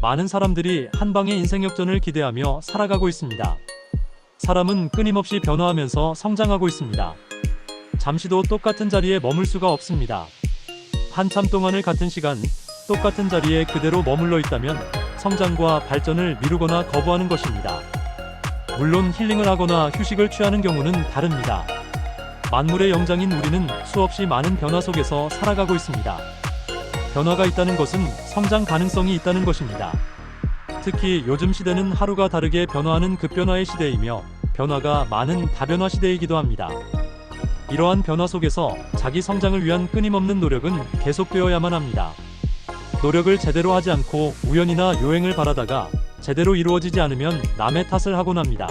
많은 사람들이 한 방의 인생 역전을 기대하며 살아가고 있습니다. 사람은 끊임없이 변화하면서 성장하고 있습니다. 잠시도 똑같은 자리에 머물 수가 없습니다. 한참 동안을 같은 시간, 똑같은 자리에 그대로 머물러 있다면 성장과 발전을 미루거나 거부하는 것입니다. 물론 힐링을 하거나 휴식을 취하는 경우는 다릅니다. 만물의 영장인 우리는 수없이 많은 변화 속에서 살아가고 있습니다. 변화가 있다는 것은 성장 가능성이 있다는 것입니다. 특히 요즘 시대는 하루가 다르게 변화하는 급변화의 시대이며 변화가 많은 다변화 시대이기도 합니다. 이러한 변화 속에서 자기 성장을 위한 끊임없는 노력은 계속되어야만 합니다. 노력을 제대로 하지 않고 우연이나 요행을 바라다가 제대로 이루어지지 않으면 남의 탓을 하곤 합니다.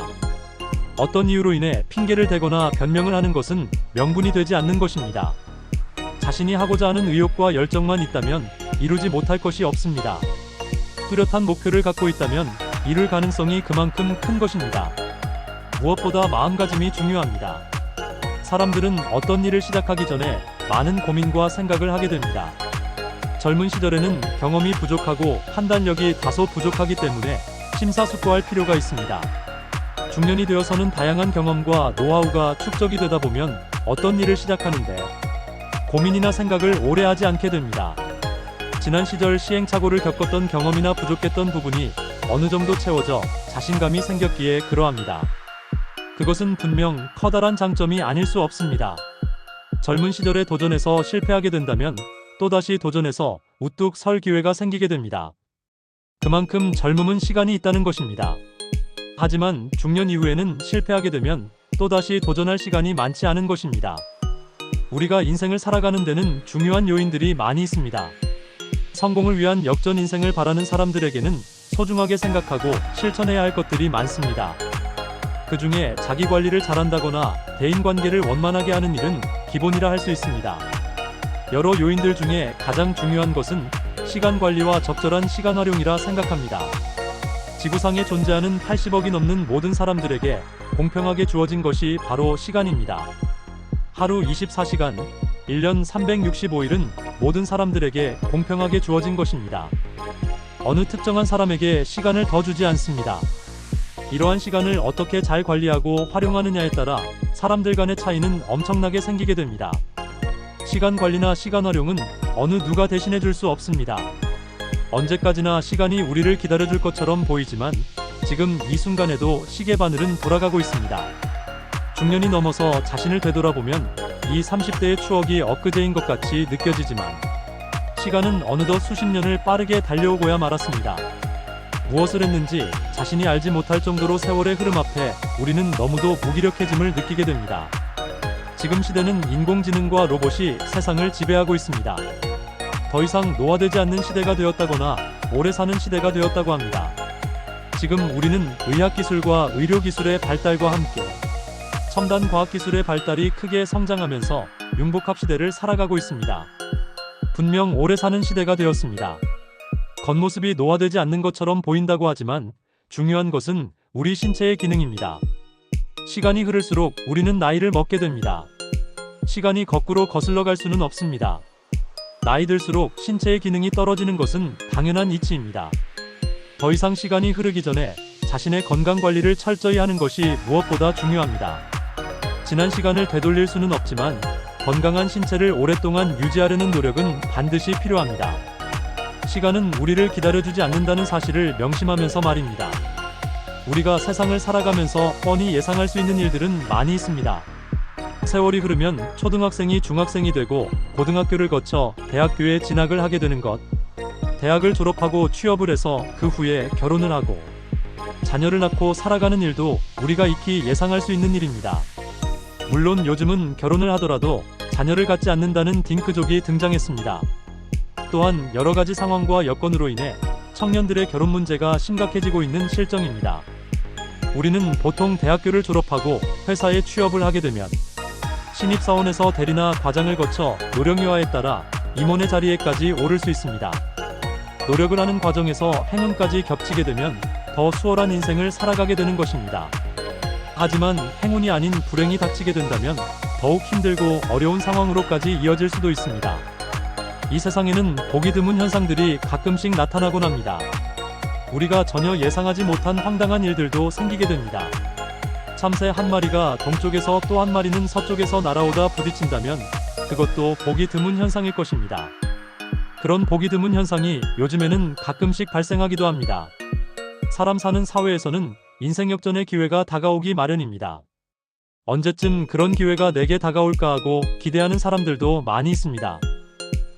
어떤 이유로 인해 핑계를 대거나 변명을 하는 것은 명분이 되지 않는 것입니다. 자신이 하고자 하는 의욕과 열정만 있다면 이루지 못할 것이 없습니다. 뚜렷한 목표를 갖고 있다면 이룰 가능성이 그만큼 큰 것입니다. 무엇보다 마음가짐이 중요합니다. 사람들은 어떤 일을 시작하기 전에 많은 고민과 생각을 하게 됩니다. 젊은 시절에는 경험이 부족하고 판단력이 다소 부족하기 때문에 심사숙고할 필요가 있습니다. 중년이 되어서는 다양한 경험과 노하우가 축적이 되다 보면 어떤 일을 시작하는데 고민이나 생각을 오래 하지 않게 됩니다. 지난 시절 시행착오를 겪었던 경험이나 부족했던 부분이 어느 정도 채워져 자신감이 생겼기에 그러합니다. 그것은 분명 커다란 장점이 아닐 수 없습니다. 젊은 시절에 도전해서 실패하게 된다면 또다시 도전해서 우뚝 설 기회가 생기게 됩니다. 그만큼 젊음은 시간이 있다는 것입니다. 하지만 중년 이후에는 실패하게 되면 또다시 도전할 시간이 많지 않은 것입니다. 우리가 인생을 살아가는 데는 중요한 요인들이 많이 있습니다. 성공을 위한 역전 인생을 바라는 사람들에게는 소중하게 생각하고 실천해야 할 것들이 많습니다. 그 중에 자기 관리를 잘한다거나 대인관계를 원만하게 하는 일은 기본이라 할 수 있습니다. 여러 요인들 중에 가장 중요한 것은 시간 관리와 적절한 시간 활용이라 생각합니다. 지구상에 존재하는 80억이 넘는 모든 사람들에게 공평하게 주어진 것이 바로 시간입니다. 하루 24시간, 1년 365일은 모든 사람들에게 공평하게 주어진 것입니다. 어느 특정한 사람에게 시간을 더 주지 않습니다. 이러한 시간을 어떻게 잘 관리하고 활용하느냐에 따라 사람들 간의 차이는 엄청나게 생기게 됩니다. 시간 관리나 시간 활용은 어느 누가 대신해 줄 수 없습니다. 언제까지나 시간이 우리를 기다려줄 것처럼 보이지만 지금 이 순간에도 시계 바늘은 돌아가고 있습니다. 중년이 넘어서 자신을 되돌아보면 이 30대의 추억이 엊그제인 것 같이 느껴지지만 시간은 어느덧 수십 년을 빠르게 달려오고야 말았습니다. 무엇을 했는지 자신이 알지 못할 정도로 세월의 흐름 앞에 우리는 너무도 무기력해짐을 느끼게 됩니다. 지금 시대는 인공지능과 로봇이 세상을 지배하고 있습니다. 더 이상 노화되지 않는 시대가 되었다거나 오래 사는 시대가 되었다고 합니다. 지금 우리는 의학기술과 의료기술의 발달과 함께 첨단 과학기술의 발달이 크게 성장하면서 융복합 시대를 살아가고 있습니다. 분명 오래 사는 시대가 되었습니다. 겉모습이 노화되지 않는 것처럼 보인다고 하지만 중요한 것은 우리 신체의 기능입니다. 시간이 흐를수록 우리는 나이를 먹게 됩니다. 시간이 거꾸로 거슬러 갈 수는 없습니다. 나이 들수록 신체의 기능이 떨어지는 것은 당연한 이치입니다. 더 이상 시간이 흐르기 전에 자신의 건강 관리를 철저히 하는 것이 무엇보다 중요합니다. 지난 시간을 되돌릴 수는 없지만 건강한 신체를 오랫동안 유지하려는 노력은 반드시 필요합니다. 시간은 우리를 기다려주지 않는다는 사실을 명심하면서 말입니다. 우리가 세상을 살아가면서 뻔히 예상할 수 있는 일들은 많이 있습니다. 세월이 흐르면 초등학생이 중학생이 되고 고등학교를 거쳐 대학교에 진학을 하게 되는 것, 대학을 졸업하고 취업을 해서 그 후에 결혼을 하고 자녀를 낳고 살아가는 일도 우리가 익히 예상할 수 있는 일입니다. 물론 요즘은 결혼을 하더라도 자녀를 갖지 않는다는 딩크족이 등장했습니다. 또한 여러 가지 상황과 여건으로 인해 청년들의 결혼 문제가 심각해지고 있는 실정입니다. 우리는 보통 대학교를 졸업하고 회사에 취업을 하게 되면 신입사원에서 대리나 과장을 거쳐 노령유아에 따라 임원의 자리에까지 오를 수 있습니다. 노력을 하는 과정에서 행운까지 겹치게 되면 더 수월한 인생을 살아가게 되는 것입니다. 하지만 행운이 아닌 불행이 닥치게 된다면 더욱 힘들고 어려운 상황으로까지 이어질 수도 있습니다. 이 세상에는 보기 드문 현상들이 가끔씩 나타나곤 합니다. 우리가 전혀 예상하지 못한 황당한 일들도 생기게 됩니다. 참새 한 마리가 동쪽에서 또 한 마리는 서쪽에서 날아오다 부딪힌다면 그것도 보기 드문 현상일 것입니다. 그런 보기 드문 현상이 요즘에는 가끔씩 발생하기도 합니다. 사람 사는 사회에서는 인생 역전의 기회가 다가오기 마련입니다. 언제쯤 그런 기회가 내게 다가올까 하고 기대하는 사람들도 많이 있습니다.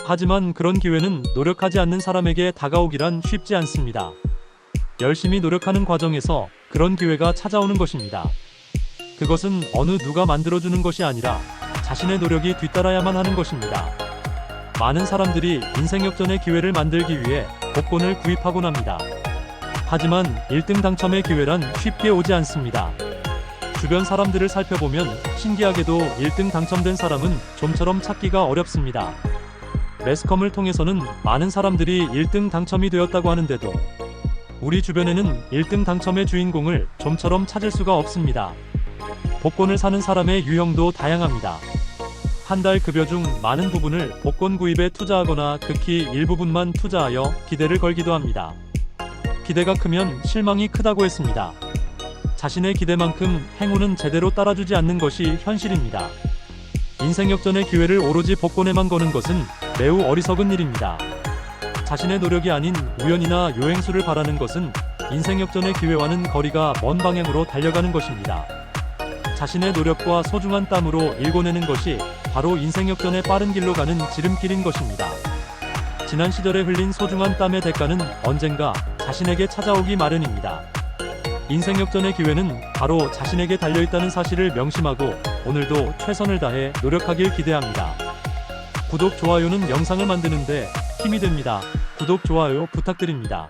하지만 그런 기회는 노력하지 않는 사람에게 다가오기란 쉽지 않습니다. 열심히 노력하는 과정에서 그런 기회가 찾아오는 것입니다. 그것은 어느 누가 만들어주는 것이 아니라 자신의 노력이 뒤따라야만 하는 것입니다. 많은 사람들이 인생 역전의 기회를 만들기 위해 복권을 구입하곤 합니다. 하지만 1등 당첨의 기회란 쉽게 오지 않습니다. 주변 사람들을 살펴보면 신기하게도 1등 당첨된 사람은 좀처럼 찾기가 어렵습니다. 매스컴을 통해서는 많은 사람들이 1등 당첨이 되었다고 하는데도 우리 주변에는 1등 당첨의 주인공을 좀처럼 찾을 수가 없습니다. 복권을 사는 사람의 유형도 다양합니다. 한 달 급여 중 많은 부분을 복권 구입에 투자하거나 극히 일부분만 투자하여 기대를 걸기도 합니다. 기대가 크면 실망이 크다고 했습니다. 자신의 기대만큼 행운은 제대로 따라주지 않는 것이 현실입니다. 인생 역전의 기회를 오로지 복권에만 거는 것은 매우 어리석은 일입니다. 자신의 노력이 아닌 우연이나 요행수를 바라는 것은 인생 역전의 기회와는 거리가 먼 방향으로 달려가는 것입니다. 자신의 노력과 소중한 땀으로 일궈내는 것이 바로 인생 역전의 빠른 길로 가는 지름길인 것입니다. 지난 시절에 흘린 소중한 땀의 대가는 언젠가 자신에게 찾아오기 마련입니다. 인생 역전의 기회는 바로 자신에게 달려있다는 사실을 명심하고 오늘도 최선을 다해 노력하길 기대합니다. 구독, 좋아요는 영상을 만드는데 힘이 됩니다. 구독, 좋아요 부탁드립니다.